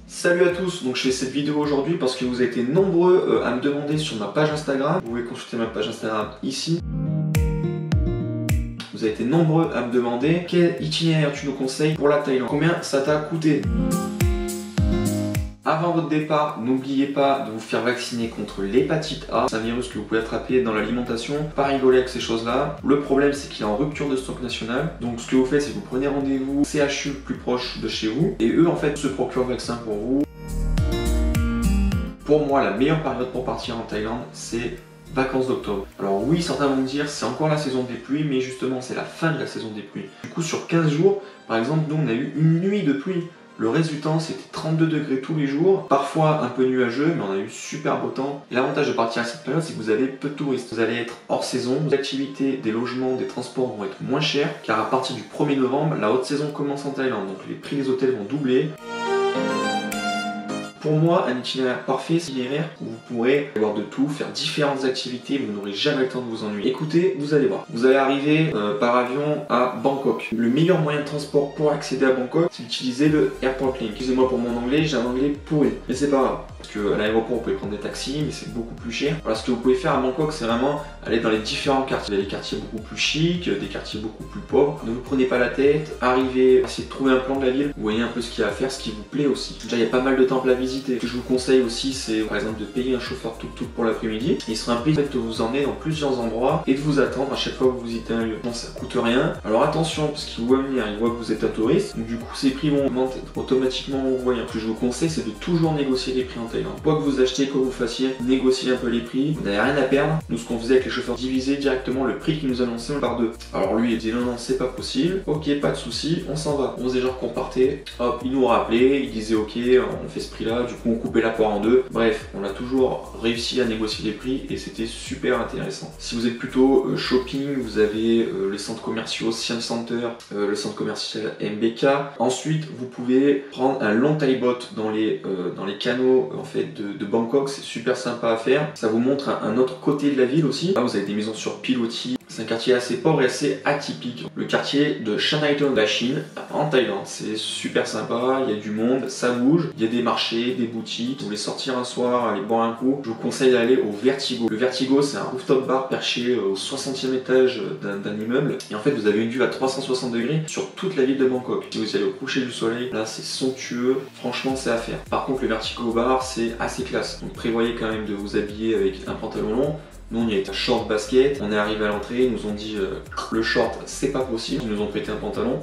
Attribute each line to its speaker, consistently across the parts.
Speaker 1: Salut à tous, donc je fais cette vidéo aujourd'hui parce que vous avez été nombreux à me demander sur ma page Instagram. Vous pouvez consulter ma page Instagram ici. Vous avez été nombreux à me demander quel itinéraire tu nous conseilles pour la Thaïlande. Combien ça t'a coûté? Avant votre départ, n'oubliez pas de vous faire vacciner contre l'hépatite A. C'est un virus que vous pouvez attraper dans l'alimentation. Pas rigoler avec ces choses-là. Le problème, c'est qu'il est en rupture de stock national. Donc ce que vous faites, c'est que vous prenez rendez-vous CHU le plus proche de chez vous. Et eux, en fait, se procurent le vaccin pour vous. Pour moi, la meilleure période pour partir en Thaïlande, c'est vacances d'octobre. Alors oui, certains vont me dire, c'est encore la saison des pluies, mais justement, c'est la fin de la saison des pluies. Du coup, sur 15 jours, par exemple, nous, on a eu une nuit de pluie. Le résultat, c'était 32 degrés tous les jours, parfois un peu nuageux, mais on a eu super beau temps. Et l'avantage de partir à cette période, c'est que vous avez peu de touristes. Vous allez être hors saison, les activités, des logements, des transports vont être moins chers, car à partir du 1er novembre, la haute saison commence en Thaïlande, donc les prix des hôtels vont doubler. Pour moi, un itinéraire parfait, c'est un itinéraire où vous pourrez avoir de tout, faire différentes activités, vous n'aurez jamais le temps de vous ennuyer. Écoutez, vous allez voir. Vous allez arriver par avion à Bangkok. Le meilleur moyen de transport pour accéder à Bangkok, c'est d'utiliser le Airport Link. Excusez-moi pour mon anglais, j'ai un anglais pourri. Mais c'est pas grave. Parce qu'à l'aéroport, vous pouvez prendre des taxis, mais c'est beaucoup plus cher. Voilà, ce que vous pouvez faire à Bangkok, c'est vraiment aller dans les différents quartiers. Vous avez des quartiers beaucoup plus chics, des quartiers beaucoup plus pauvres. Ne vous prenez pas la tête, arrivez, essayez de trouver un plan de la ville. Vous voyez un peu ce qu'il y a à faire, ce qui vous plaît aussi. Déjà, il y a pas mal de temples à visiter. Ce que je vous conseille aussi, c'est par exemple de payer un chauffeur tuk-tuk pour l'après-midi. Il sera un plaisir de vous emmener dans plusieurs endroits et de vous attendre à chaque fois que vous visitez un lieu. Non, ça coûte rien. Alors attention, parce qu'il voit venir, il voit que vous êtes un touriste. Donc du coup, ces prix vont augmenter automatiquement en voyant. Ce que je vous conseille, c'est de toujours négocier les prix en Thaïlande. Quoi que vous achetez, quoi que vous fassiez, négociez un peu les prix. Vous n'avez rien à perdre. Nous, ce qu'on faisait avec les chauffeurs, diviser directement le prix qu'ils nous annonçaient par deux. Alors lui, il dit non, non, c'est pas possible. Ok, pas de souci, on s'en va. On faisait genre qu'on partait. Hop, il nous rappelait, il disait ok, on fait ce prix-là. Du coup, on coupait la poire en deux. Bref, on a toujours réussi à négocier les prix et c'était super intéressant. Si vous êtes plutôt shopping, vous avez les centres commerciaux Siam Center, le centre commercial MBK. Ensuite, vous pouvez prendre un long taille boat dans les canaux en fait de Bangkok. C'est super sympa à faire. Ça vous montre un autre côté de la ville aussi. Là, vous avez des maisons sur pilotis. C'est un quartier assez pauvre et assez atypique. Le quartier de Chanaiton de la Chine, en Thaïlande. C'est super sympa, il y a du monde, ça bouge, il y a des marchés, des boutiques. Vous voulez sortir un soir, aller boire un coup, je vous conseille d'aller au Vertigo. Le Vertigo, c'est un rooftop bar perché au 60e étage d'un immeuble. Et en fait, vous avez une vue à 360 degrés sur toute la ville de Bangkok. Si vous allez au coucher du soleil, là, c'est somptueux. Franchement, c'est à faire. Par contre, le Vertigo bar, c'est assez classe. Donc prévoyez quand même de vous habiller avec un pantalon long. Nous on y était short basket, on est arrivé à l'entrée, ils nous ont dit le short c'est pas possible, ils nous ont prêté un pantalon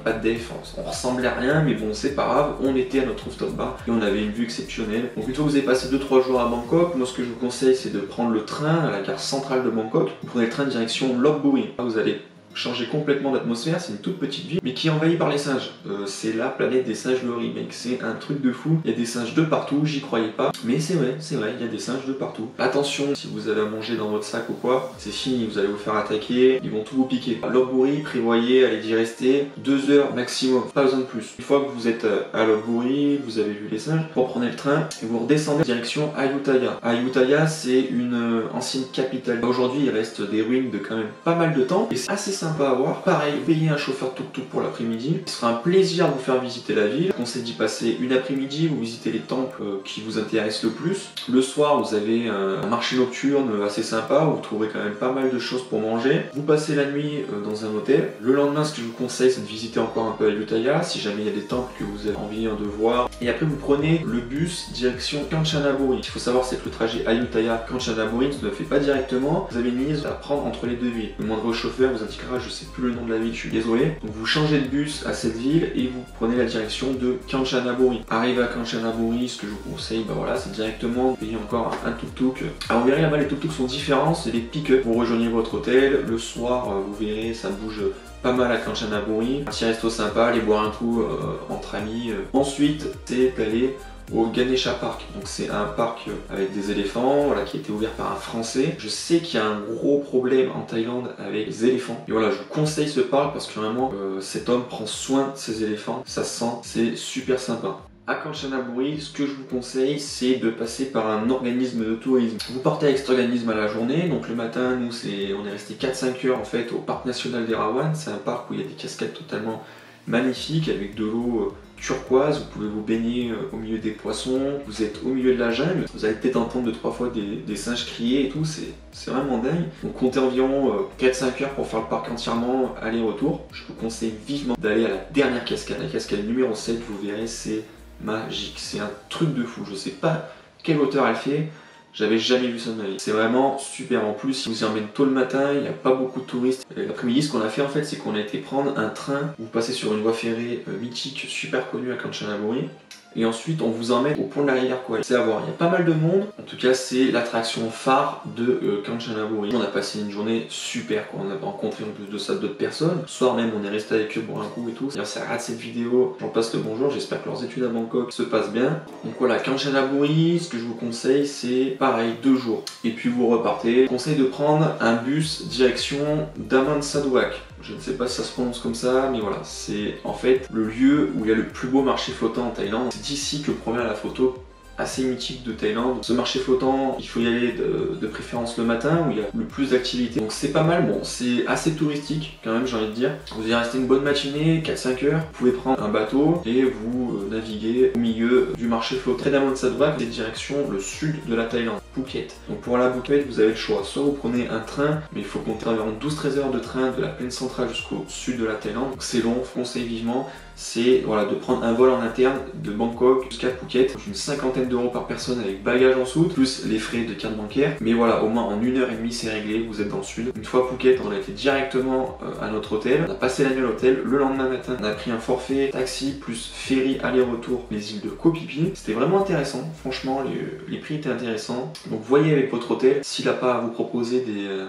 Speaker 1: pas de défense, on ressemblait à rien mais bon c'est pas grave, on était à notre rooftop bar et on avait une vue exceptionnelle. Donc une fois que vous avez passé 2-3 jours à Bangkok, moi ce que je vous conseille c'est de prendre le train à la gare centrale de Bangkok, vous prenez le train direction Lopburi, vous allez changer complètement d'atmosphère, c'est une toute petite ville, mais qui est envahie par les singes. C'est la planète des singes Lori, mec, c'est un truc de fou. Il y a des singes de partout, j'y croyais pas, mais c'est vrai, il y a des singes de partout. Attention, si vous avez à manger dans votre sac ou quoi, c'est fini, vous allez vous faire attaquer, ils vont tout vous piquer. À Lopburi, prévoyez, allez d'y rester 2 heures maximum, pas besoin de plus. Une fois que vous êtes à Lopburi, vous avez vu les singes, vous reprenez le train et vous redescendez direction Ayutthaya. Ayutthaya, c'est une ancienne capitale. Aujourd'hui, il reste des ruines de quand même pas mal de temps et c'est assez sympa à voir. Pareil, payez un chauffeur tuk-tuk pour l'après-midi. Ce sera un plaisir de vous faire visiter la ville. Je conseille d'y passer une après-midi, vous visitez les temples qui vous intéressent le plus. Le soir, vous avez un marché nocturne assez sympa où vous trouverez quand même pas mal de choses pour manger. Vous passez la nuit dans un hôtel. Le lendemain, ce que je vous conseille, c'est de visiter encore un peu Ayutthaya si jamais il y a des temples que vous avez envie de voir. Et après, vous prenez le bus direction Kanchanaburi. Il faut savoir, c'est que le trajet Ayutthaya-Kanchanaburi ne se fait pas directement. Vous avez une ligne à prendre entre les deux villes. Le moindre chauffeur vous indiquera, je sais plus le nom de la ville, je suis désolé. Donc vous changez de bus à cette ville et vous prenez la direction de Kanchanaburi. Arrivé à Kanchanaburi, ce que je vous conseille, bah voilà, c'est directement payer encore un tuk-tuk. Alors vous verrez là-bas, les tuk-tuks sont différents, c'est des pick-up. Vous rejoignez votre hôtel, le soir, vous verrez, ça bouge pas mal à Kanchanaburi. Un petit resto sympa, aller boire un coup entre amis. Ensuite, c'est d'aller au Ganesha Park. Donc c'est un parc avec des éléphants, voilà, qui a été ouvert par un Français. Je sais qu'il y a un gros problème en Thaïlande avec les éléphants. Et voilà, je vous conseille ce parc parce que vraiment, cet homme prend soin de ses éléphants. Ça se sent, c'est super sympa. À Kanchanaburi, ce que je vous conseille, c'est de passer par un organisme de tourisme. Vous partez avec cet organisme à la journée, donc le matin, nous, on est resté 4-5 heures en fait au parc national d'Erawan. C'est un parc où il y a des cascades totalement magnifiques avec de l'eau turquoise, vous pouvez vous baigner au milieu des poissons, vous êtes au milieu de la jungle, vous allez peut-être entendre 2-3 fois des singes crier et tout, c'est vraiment dingue. Donc comptez environ 4-5 heures pour faire le parc entièrement aller-retour. Je vous conseille vivement d'aller à la dernière cascade, la cascade numéro 7, vous verrez, c'est magique, c'est un truc de fou, je sais pas quelle hauteur elle fait. J'avais jamais vu ça de ma vie. C'est vraiment super. En plus, si vous y emmène tôt le matin, il n'y a pas beaucoup de touristes. L'après-midi, ce qu'on a fait en fait, c'est qu'on a été prendre un train. Vous passez sur une voie ferrée mythique, super connue à Kanchanaburi. Et ensuite, on vous emmène au pont de la rivière Kwai. C'est à voir, il y a pas mal de monde. En tout cas, c'est l'attraction phare de Kanchanaburi. On a passé une journée super, quoi. On a rencontré en plus de ça d'autres personnes. Le soir même, on est resté avec eux pour un coup et tout. D'ailleurs, ça rate cette vidéo. J'en passe le bonjour. J'espère que leurs études à Bangkok se passent bien. Donc voilà, Kanchanaburi, ce que je vous conseille, c'est pareil, 2 jours. Et puis vous repartez. Je vous conseille de prendre un bus direction Damansardoak. Je ne sais pas si ça se prononce comme ça, mais voilà, c'est en fait le lieu où il y a le plus beau marché flottant en Thaïlande. C'est d'ici que provient la photo assez mythique de Thaïlande. Ce marché flottant, il faut y aller de préférence le matin où il y a le plus d'activités. Donc c'est pas mal, bon, c'est assez touristique quand même, j'ai envie de dire. Vous y restez une bonne matinée, 4-5 heures. Vous pouvez prendre un bateau et vous naviguer au milieu du marché flottant. Damansardoak, c'est direction le sud de la Thaïlande, Phuket. Donc pour aller à Phuket, vous avez le choix. Soit vous prenez un train, mais il faut compter environ 12-13 heures de train de la plaine centrale jusqu'au sud de la Thaïlande. Donc c'est long, je vous conseille vivement. C'est voilà, de prendre un vol en interne de Bangkok jusqu'à Phuket, une 50aine d'euros par personne avec bagages en soute, plus les frais de carte bancaire. Mais voilà, au moins en 1h30 c'est réglé, vous êtes dans le sud. Une fois à Phuket, on a été directement à notre hôtel, on a passé la nuit à l'hôtel. Le lendemain matin, on a pris un forfait taxi plus ferry aller-retour les îles de Koh Phi Phi. C'était vraiment intéressant, franchement les prix étaient intéressants. Donc voyez avec votre hôtel s'il n'a pas à vous proposer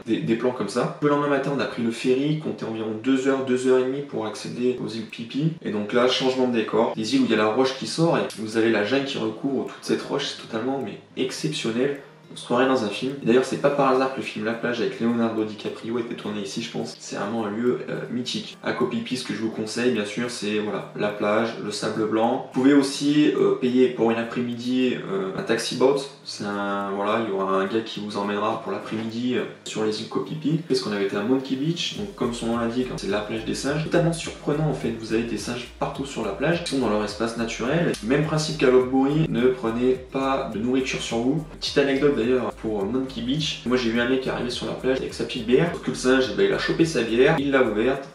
Speaker 1: des plans comme ça. Le lendemain matin, on a pris le ferry, comptait environ 2 heures, 2h30 pour accéder aux îles Phi Phi. Et donc là, changement de décor, des îles où il y a la roche qui sort et vous avez la jungle qui recouvre toute cette roche, c'est totalement mais exceptionnel. On se croirait dans un film. D'ailleurs, c'est pas par hasard que le film La Plage avec Leonardo DiCaprio a été tourné ici, je pense. C'est vraiment un lieu mythique. À Koh Phi Phi, ce que je vous conseille, bien sûr, c'est voilà, la plage, le sable blanc. Vous pouvez aussi payer pour une après-midi un taxi boat. Voilà, il y aura un gars qui vous emmènera pour l'après-midi sur les îles Koh Phi Phi. Parce qu'on avait été à Monkey Beach, donc comme son nom l'indique, c'est la plage des singes. Totalement surprenant en fait, vous avez des singes partout sur la plage, qui sont dans leur espace naturel. Même principe qu'à Lopburi, ne prenez pas de nourriture sur vous. Petite anecdote d'ailleurs pour Monkey Beach, moi j'ai vu un mec arriver sur la plage avec sa petite bière, sauf que le singe il a chopé sa bière, il l'a ouverte,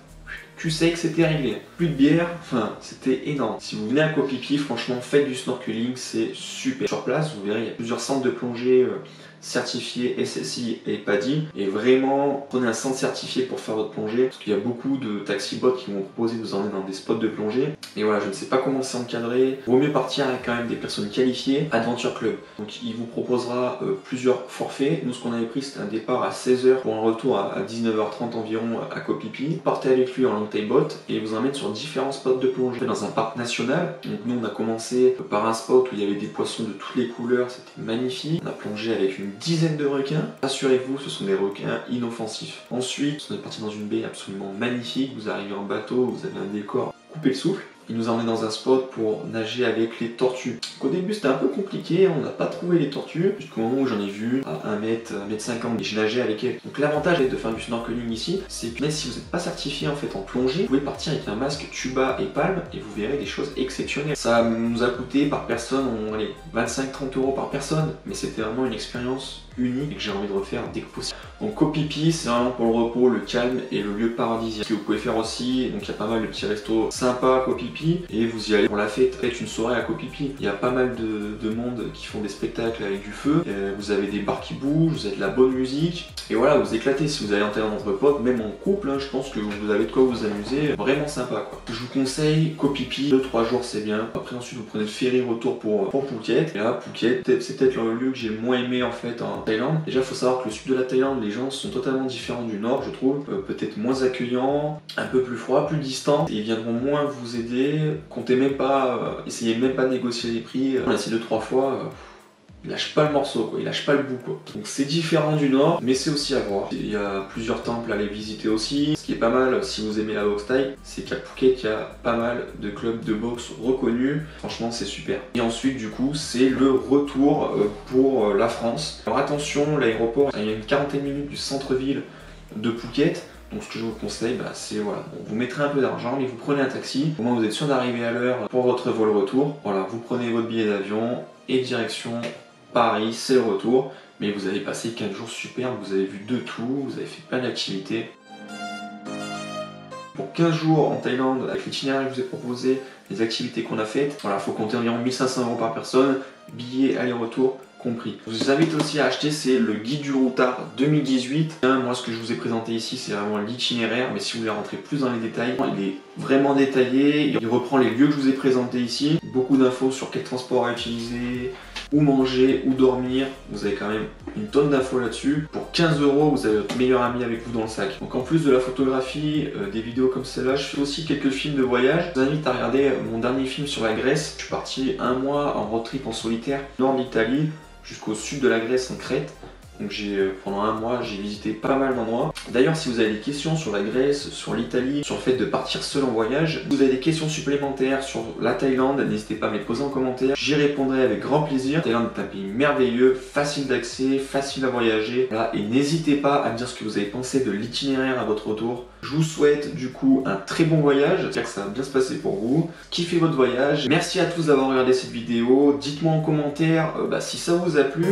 Speaker 1: tu sais que c'était réglé. Plus de bière, enfin c'était énorme. Si vous venez à Koh Phi Phi, franchement faites du snorkeling, c'est super. Sur place, vous verrez, il y a plusieurs centres de plongée certifié SSI et PADI, et vraiment prenez un centre certifié pour faire votre plongée, parce qu'il y a beaucoup de taxi bots qui vont proposer de vous emmener dans des spots de plongée. Et voilà, je ne sais pas comment c'est encadré. Vaut mieux partir avec quand même des personnes qualifiées. Adventure Club, donc il vous proposera plusieurs forfaits. Nous, ce qu'on avait pris, c'était un départ à 16h pour un retour à 19h30 environ à Koh Phi Phi. Partez avec lui en long tail boat et il vous emmène sur différents spots de plongée dans un parc national. Donc nous, on a commencé par un spot où il y avait des poissons de toutes les couleurs, c'était magnifique. On a plongé avec une dizaine de requins. Rassurez-vous, ce sont des requins inoffensifs. Ensuite, on est parti dans une baie absolument magnifique. Vous arrivez en bateau, vous avez un décor coupé le souffle. Il nous a emmené dans un spot pour nager avec les tortues. Donc, au début c'était un peu compliqué, on n'a pas trouvé les tortues, jusqu'au moment où j'en ai vu à 1m50 et j'ai nagé avec elles. Donc l'avantage de faire du snorkeling ici, c'est que même si vous n'êtes pas certifié en fait en plongée, vous pouvez partir avec un masque tuba et palme et vous verrez des choses exceptionnelles. Ça nous a coûté par personne, 25-30 euros par personne, mais c'était vraiment une expérience unique et que j'ai envie de refaire dès que possible. Donc Koh Phi Phi, c'est vraiment pour le repos, le calme et le lieu paradisiaque. Ce que vous pouvez faire aussi, donc il y a pas mal de petits restos sympas à Koh Phi Phi et vous y allez pour la fête. Faites une soirée à Koh Phi Phi. Il y a pas mal de monde qui font des spectacles avec du feu. Vous avez des bars qui bougent, vous avez de la bonne musique et voilà, vous éclatez. Si vous allez en Thaïlande entre potes, même en couple, je pense que vous avez de quoi vous amuser. Vraiment sympa quoi. Je vous conseille Koh Phi Phi, 2-3 jours c'est bien. Après ensuite vous prenez le ferry retour pour Phuket. Et là Phuket, c'est peut-être le lieu que j'ai le moins aimé en fait en Thaïlande. Déjà il faut savoir que le sud de la Thaïlande, les gens sont totalement différents du nord je trouve. Peut-être moins accueillants, un peu plus froids, plus distants. Et ils viendront moins vous aider. Comptez même pas, essayez même pas de négocier les prix. On a essayé 2-3 fois. Il lâche pas le morceau, quoi. Il lâche pas le bout quoi. Donc c'est différent du nord, mais c'est aussi à voir. Il y a plusieurs temples à aller visiter aussi. Ce qui est pas mal si vous aimez la boxe thaï, c'est qu'à Phuket il y a pas mal de clubs de boxe reconnus. Franchement c'est super. Et ensuite du coup c'est le retour pour la France. Alors attention, l'aéroport, il y a une 40 minutes du centre-ville de Phuket. Donc ce que je vous conseille, c'est voilà, bon, vous mettrez un peu d'argent, mais vous prenez un taxi. Au moins vous êtes sûr d'arriver à l'heure pour votre vol retour. Voilà, vous prenez votre billet d'avion et direction Paris, c'est le retour. Mais vous avez passé 15 jours superbes, vous avez vu de tout, vous avez fait plein d'activités. Pour 15 jours en Thaïlande, avec l'itinéraire que je vous ai proposé, les activités qu'on a faites, voilà, il faut compter environ 1500 € par personne, billets aller-retour compris. Je vous invite aussi à acheter, c'est le guide du routard 2018. Moi, ce que je vous ai présenté ici, c'est vraiment l'itinéraire, mais si vous voulez rentrer plus dans les détails, il est vraiment détaillé. Il reprend les lieux que je vous ai présentés ici, beaucoup d'infos sur quel transport à utiliser, où manger, où dormir. Vous avez quand même une tonne d'infos là-dessus. Pour 15 €, vous avez votre meilleur ami avec vous dans le sac. Donc en plus de la photographie, des vidéos comme celle-là, je fais aussi quelques films de voyage. Je vous invite à regarder mon dernier film sur la Grèce. Je suis parti un mois en road trip en solitaire, nord de l'Italie, jusqu'au sud de la Grèce en Crète. Donc pendant un mois, j'ai visité pas mal d'endroits. D'ailleurs, si vous avez des questions sur la Grèce, sur l'Italie, sur le fait de partir seul en voyage, vous avez des questions supplémentaires sur la Thaïlande, n'hésitez pas à me les poser en commentaire. J'y répondrai avec grand plaisir. La Thaïlande est un pays merveilleux, facile d'accès, facile à voyager. Voilà, et n'hésitez pas à me dire ce que vous avez pensé de l'itinéraire à votre retour. Je vous souhaite du coup un très bon voyage. J'espère que ça va bien se passer pour vous. Kiffez votre voyage. Merci à tous d'avoir regardé cette vidéo. Dites-moi en commentaire si ça vous a plu.